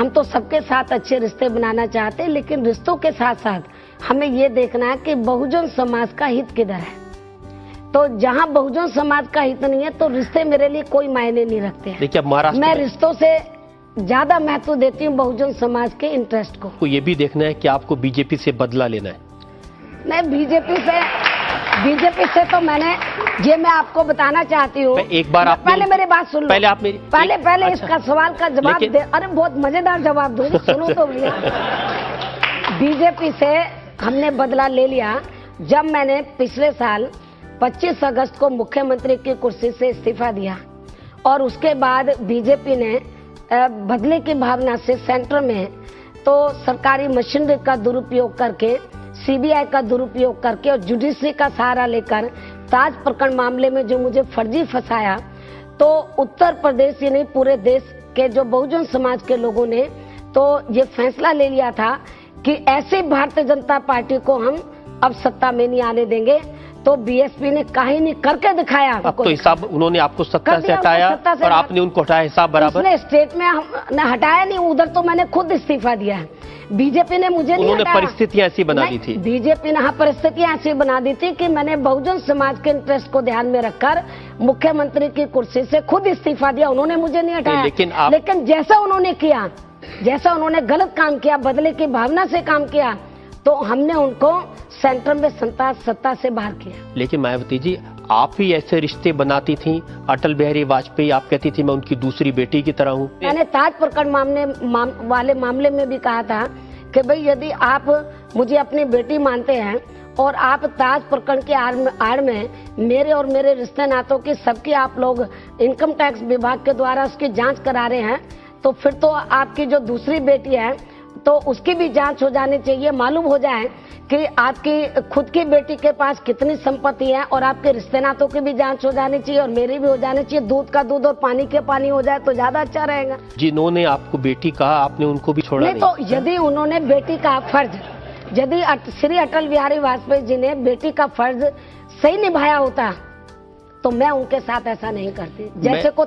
हम तो सबके साथ अच्छे रिश्ते बनाना चाहते हैं, लेकिन रिश्तों के साथ साथ हमें ये देखना है कि बहुजन समाज का हित किधर है। तो जहाँ बहुजन समाज का हित नहीं है तो रिश्ते मेरे लिए कोई मायने नहीं रखते हैं। देखिए, महाराष्ट्र मैं में रिश्तों से ज्यादा महत्व देती हूँ बहुजन समाज के इंटरेस्ट को। ये भी देखना है कि आपको बीजेपी से बदला लेना है। मैं बीजेपी से तो मैं आपको बताना चाहती हूँ। एक बार आप पहले मेरी बात सुन लो। पहले आप मेरी पहले अच्छा, इसका सवाल का जवाब दे। अरे बहुत मजेदार जवाब दूंगी, सुनो तो भैया। बीजेपी से हमने बदला ले लिया जब मैंने पिछले साल 25 अगस्त को मुख्यमंत्री की कुर्सी से इस्तीफा दिया और उसके बाद बीजेपी ने बदले की भावना से सेंटर में तो सरकारी मशीनरी का दुरुपयोग करके, सीबीआई का दुरुपयोग करके और जुडिशरी का सहारा लेकर ताज प्रकरण मामले में जो मुझे फर्जी फंसाया, तो उत्तर प्रदेश ही नहीं पूरे देश के जो बहुजन समाज के लोगों ने तो ये फैसला ले लिया था कि ऐसे भारतीय जनता पार्टी को हम अब सत्ता में नहीं आने देंगे। तो बीएसपी ने कहानी करके दिखाया। अब तो हिसाब उन्होंने आपको सत्ता से हटाया और आपने उनको हटाया हिसाब बराबर। उसने स्टेट में हमने हटाया नहीं, उधर तो मैंने खुद इस्तीफा दिया है। बीजेपी ने मुझे नहीं हटाया। परिस्थितियां ऐसी बना दी थी बीजेपी ने परिस्थितियां ऐसी बना दी थी कि मैंने बहुजन समाज के इंटरेस्ट को ध्यान में रखकर मुख्यमंत्री की कुर्सी से खुद इस्तीफा दिया। उन्होंने मुझे नहीं हटाया। लेकिन जैसा उन्होंने किया, जैसा उन्होंने गलत काम किया, बदले की भावना से काम किया, तो हमने उनको सेंटर में सत्ता से बाहर किया। लेकिन मायावती जी, आप ही ऐसे रिश्ते बनाती थी। अटल बिहारी वाजपेयी, आप कहती थी मैं उनकी दूसरी बेटी की तरह हूँ। मैंने ताज प्रकरण वाले मामले में भी कहा था कि भाई यदि आप मुझे अपनी बेटी मानते हैं और आप ताज प्रकरण के आड़ में मेरे और मेरे रिश्ते नातों की सबकी आप लोग इनकम टैक्स विभाग के द्वारा उसकी जांच करा रहे हैं, तो फिर तो आपकी जो दूसरी बेटी है तो उसकी भी जांच हो जानी चाहिए। मालूम हो जाए कि आपकी खुद की बेटी के पास कितनी संपत्ति है और आपके रिश्ते नातों की भी जांच हो जानी चाहिए और मेरी भी हो जानी चाहिए। दूध का दूध और पानी के पानी हो जाए तो ज्यादा अच्छा रहेगा। जिन्होंने आपको बेटी कहा, आपने उनको भी छोड़ा नहीं? तो यदि उन्होंने बेटी का फर्ज, यदि श्री अटल बिहारी वाजपेयी जी ने बेटी का फर्ज सही निभाया होता तो मैं उनके साथ ऐसा नहीं करती। जैसे को